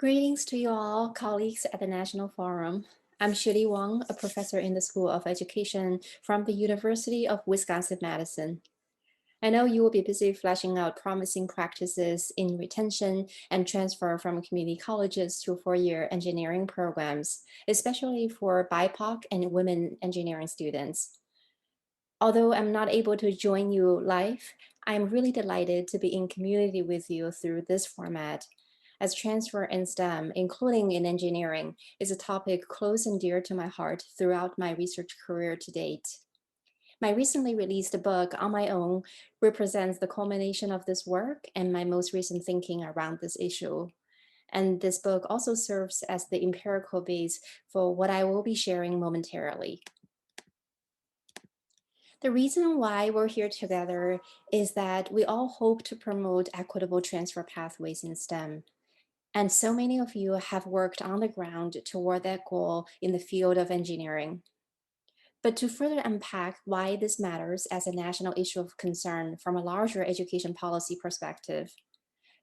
Greetings to you all, colleagues at the National Forum. I'm Shili Wang, a professor in the School of Education from the University of Wisconsin-Madison. I know you will be busy fleshing out promising practices in retention and transfer from community colleges to four-year engineering programs, especially for BIPOC and women engineering students. Although I'm not able to join you live, I'm really delighted to be in community with you through this format, as transfer in STEM, including in engineering, is a topic close and dear to my heart throughout my research career to date. My recently released book, On My Own, represents the culmination of this work and my most recent thinking around this issue. And this book also serves as the empirical base for what I will be sharing momentarily. The reason why we're here together is that we all hope to promote equitable transfer pathways in STEM. And so many of you have worked on the ground toward that goal in the field of engineering. But to further unpack why this matters as a national issue of concern from a larger education policy perspective,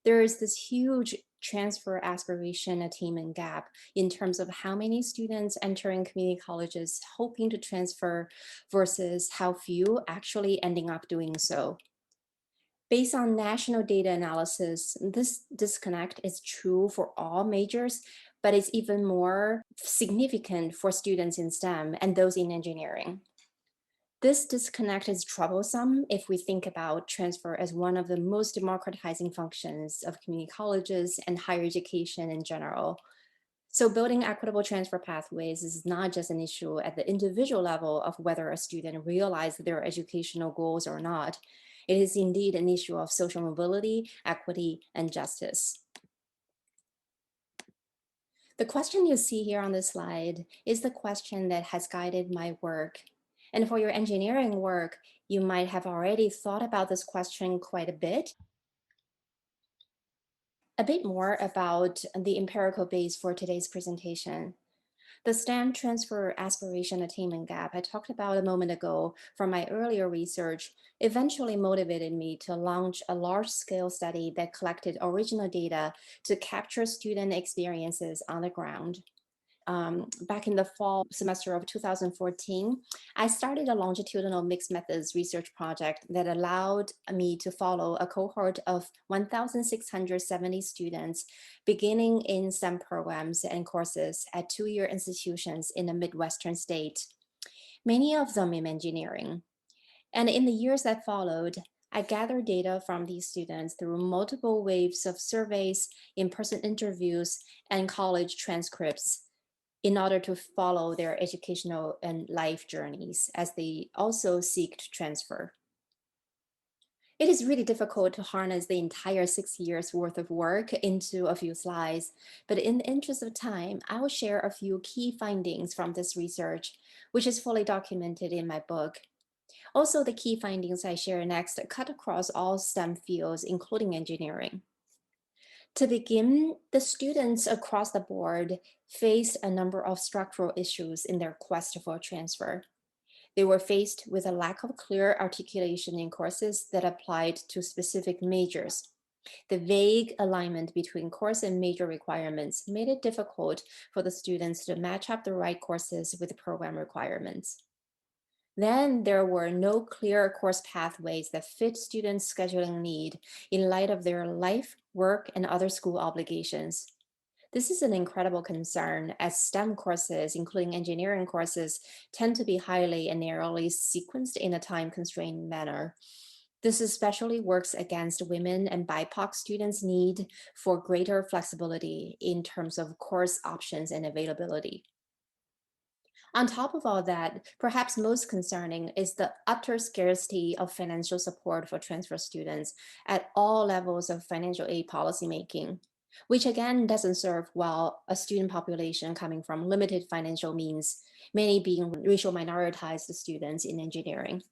there is this huge transfer aspiration attainment gap in terms of how many students entering community colleges hoping to transfer versus how few actually ending up doing so. Based on national data analysis, this disconnect is true for all majors, but it's even more significant for students in STEM and those in engineering. This disconnect is troublesome if we think about transfer as one of the most democratizing functions of community colleges and higher education in general. So building equitable transfer pathways is not just an issue at the individual level of whether a student realizes their educational goals or not. It is indeed an issue of social mobility, equity, and justice. The question you see here on this slide is the question that has guided my work. And for your engineering work, you might have already thought about this question quite a bit. A bit more about the empirical base for today's presentation. The STEM transfer aspiration attainment gap I talked about a moment ago from my earlier research eventually motivated me to launch a large-scale study that collected original data to capture student experiences on the ground. Back in the fall semester of 2014, I started a longitudinal mixed methods research project that allowed me to follow a cohort of 1,670 students beginning in STEM programs and courses at two-year institutions in a Midwestern state, many of them in engineering. And in the years that followed, I gathered data from these students through multiple waves of surveys, in-person interviews, and college transcripts in order to follow their educational and life journeys as they also seek to transfer. It is really difficult to harness the entire 6 years worth of work into a few slides, but in the interest of time, I will share a few key findings from this research, which is fully documented in my book. Also, the key findings I share next cut across all STEM fields, including engineering. To begin, the students across the board faced a number of structural issues in their quest for transfer. They were faced with a lack of clear articulation in courses that applied to specific majors. The vague alignment between course and major requirements made it difficult for the students to match up the right courses with the program requirements. Then there were no clear course pathways that fit students' scheduling need in light of their life, work, and other school obligations. This is an incredible concern as STEM courses, including engineering courses, tend to be highly and narrowly sequenced in a time-constrained manner. This especially works against women and BIPOC students' need for greater flexibility in terms of course options and availability. On top of all that, perhaps most concerning is the utter scarcity of financial support for transfer students at all levels of financial aid policymaking, which again doesn't serve well a student population coming from limited financial means, many being racial minoritized students in engineering.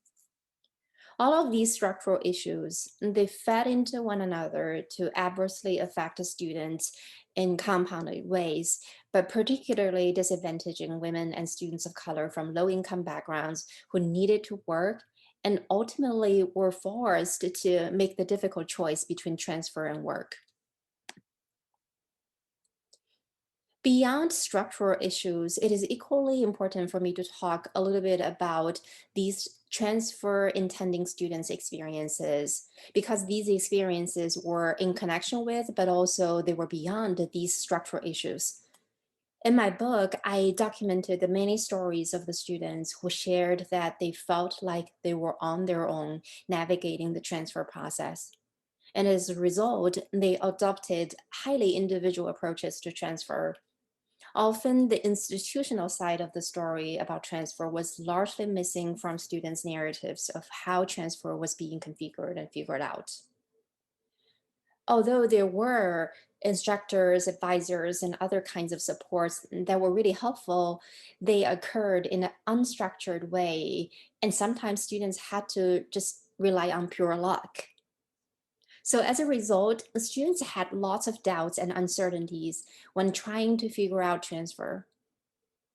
All of these structural issues, they fed into one another to adversely affect the students in compounded ways, but particularly disadvantaging women and students of color from low-income backgrounds who needed to work and ultimately were forced to make the difficult choice between transfer and work. Beyond structural issues, it is equally important for me to talk a little bit about these transfer intending students' experiences, because these experiences were in connection with, but also they were beyond these structural issues. In my book, I documented the many stories of the students who shared that they felt like they were on their own navigating the transfer process. And as a result, they adopted highly individual approaches to transfer. Often, the institutional side of the story about transfer was largely missing from students' narratives of how transfer was being configured and figured out. Although there were instructors, advisors, and other kinds of supports that were really helpful, they occurred in an unstructured way. And sometimes students had to just rely on pure luck. So as a result, the students had lots of doubts and uncertainties when trying to figure out transfer.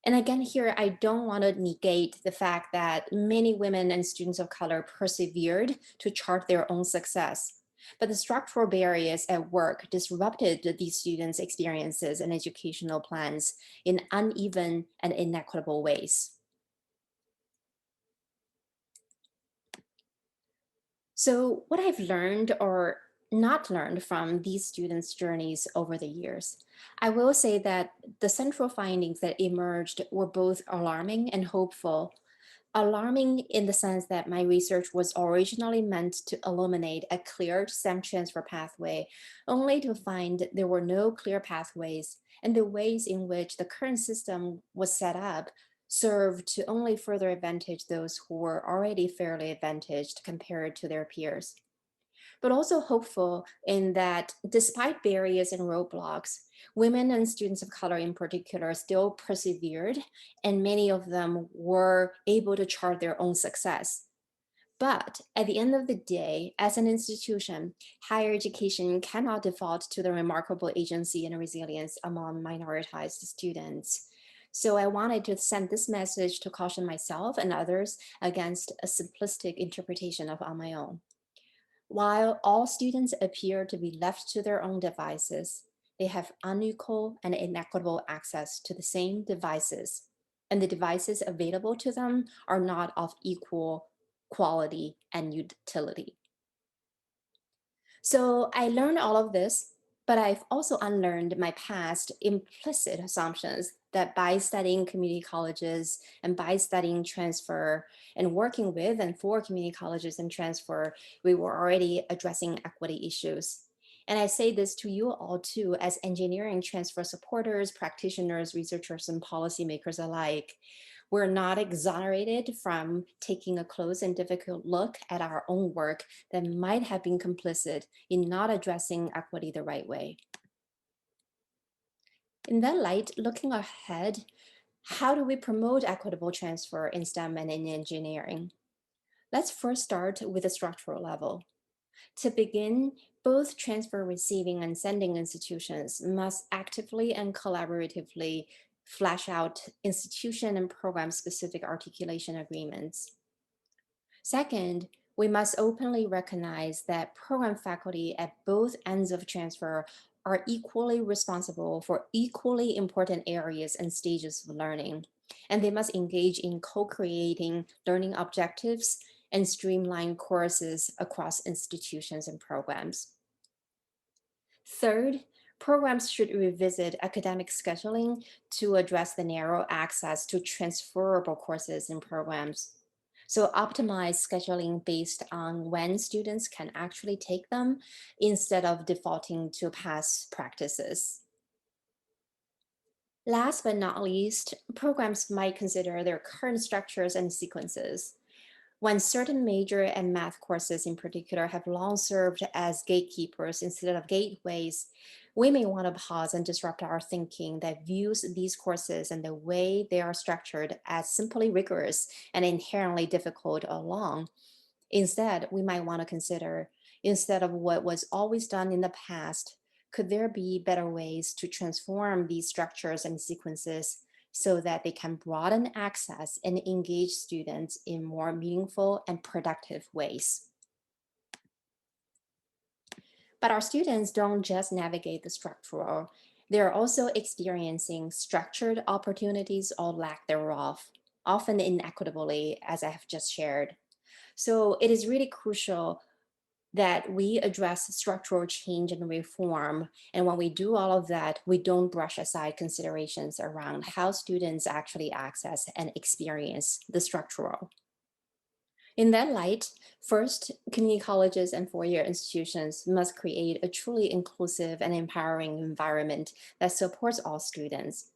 And again, here, I don't want to negate the fact that many women and students of color persevered to chart their own success. But the structural barriers at work disrupted these students' experiences and educational plans in uneven and inequitable ways. So, what I've learned or not learned from these students' journeys over the years, I will say that the central findings that emerged were both alarming and hopeful. Alarming in the sense that my research was originally meant to illuminate a clear STEM transfer pathway, only to find there were no clear pathways, and the ways in which the current system was set up served to only further advantage those who were already fairly advantaged compared to their peers. But also hopeful in that despite barriers and roadblocks, women and students of color in particular still persevered, and many of them were able to chart their own success. But at the end of the day, as an institution, higher education cannot default to the remarkable agency and resilience among minoritized students. So I wanted to send this message to caution myself and others against a simplistic interpretation of on my own. While all students appear to be left to their own devices, they have unequal and inequitable access to the same devices, and the devices available to them are not of equal quality and utility. So I learned all of this, but I've also unlearned my past implicit assumptions that by studying community colleges and by studying transfer and working with and for community colleges and transfer, we were already addressing equity issues. And I say this to you all too, as engineering transfer supporters, practitioners, researchers, and policymakers alike. We're not exonerated from taking a close and difficult look at our own work that might have been complicit in not addressing equity the right way. In that light, looking ahead, how do we promote equitable transfer in STEM and in engineering? Let's first start with the structural level. To begin, both transfer receiving and sending institutions must actively and collaboratively flesh out institution and program specific articulation agreements. Second, we must openly recognize that program faculty at both ends of transfer are equally responsible for equally important areas and stages of learning, and they must engage in co-creating learning objectives and streamline courses across institutions and programs. Third, programs should revisit academic scheduling to address the narrow access to transferable courses and programs. So optimize scheduling based on when students can actually take them instead of defaulting to past practices. Last but not least, programs might consider their current structures and sequences. When certain major and math courses in particular have long served as gatekeepers instead of gateways, we may want to pause and disrupt our thinking that views these courses and the way they are structured as simply rigorous and inherently difficult or long. Instead, we might want to consider, instead of what was always done in the past, could there be better ways to transform these structures and sequences so that they can broaden access and engage students in more meaningful and productive ways? But our students don't just navigate the structural. They are also experiencing structured opportunities or lack thereof, often inequitably, as I have just shared. So it is really crucial that we address structural change and reform. And when we do all of that, we don't brush aside considerations around how students actually access and experience the structural. In that light, first, community colleges and four-year institutions must create a truly inclusive and empowering environment that supports all students.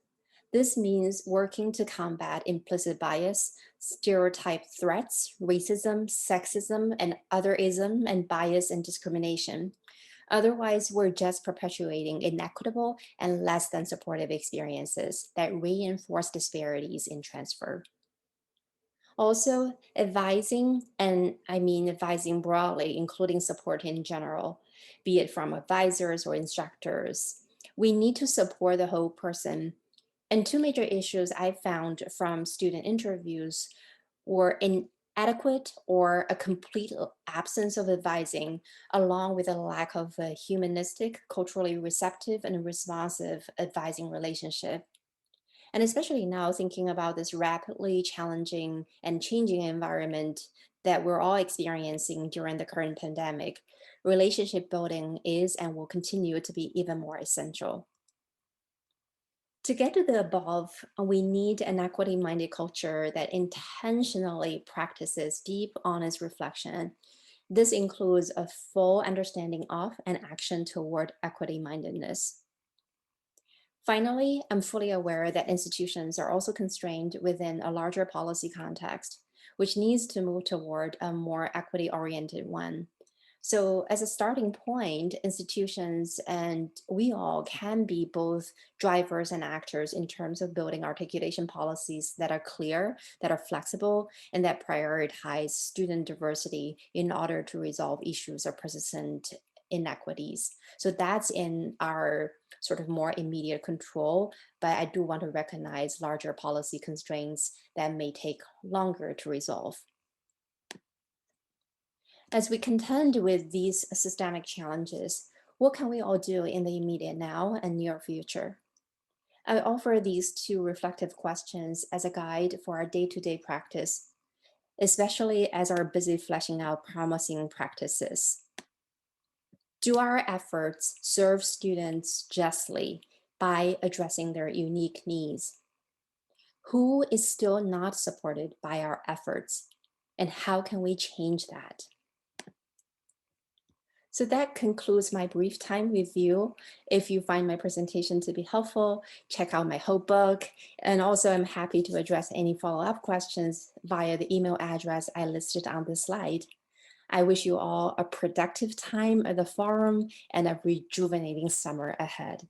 This means working to combat implicit bias, stereotype threats, racism, sexism, and otherism, and bias and discrimination. Otherwise, we're just perpetuating inequitable and less than supportive experiences that reinforce disparities in transfer. Also, advising, and I mean advising broadly, including support in general, be it from advisors or instructors. We need to support the whole person. And two major issues I found from student interviews were inadequate or a complete absence of advising, along with a lack of a humanistic, culturally receptive, and responsive advising relationship. And especially now, thinking about this rapidly challenging and changing environment that we're all experiencing during the current pandemic, relationship building is and will continue to be even more essential. To get to the above, we need an equity minded culture that intentionally practices deep, honest reflection. This includes a full understanding of and action toward equity mindedness. Finally, I'm fully aware that institutions are also constrained within a larger policy context, which needs to move toward a more equity oriented one. So, as a starting point, institutions and we all can be both drivers and actors in terms of building articulation policies that are clear, that are flexible, and that prioritize student diversity in order to resolve issues of persistent inequities. So, that's in our sort of more immediate control, but I do want to recognize larger policy constraints that may take longer to resolve. As we contend with these systemic challenges, what can we all do in the immediate now and near future? I offer these two reflective questions as a guide for our day to day practice, especially as our busy fleshing out promising practices. Do our efforts serve students justly by addressing their unique needs? Who is still not supported by our efforts? And how can we change that? So that concludes my brief time with you. If you find my presentation to be helpful, check out my whole book. And also, I'm happy to address any follow-up questions via the email address I listed on the slide. I wish you all a productive time at the forum and a rejuvenating summer ahead.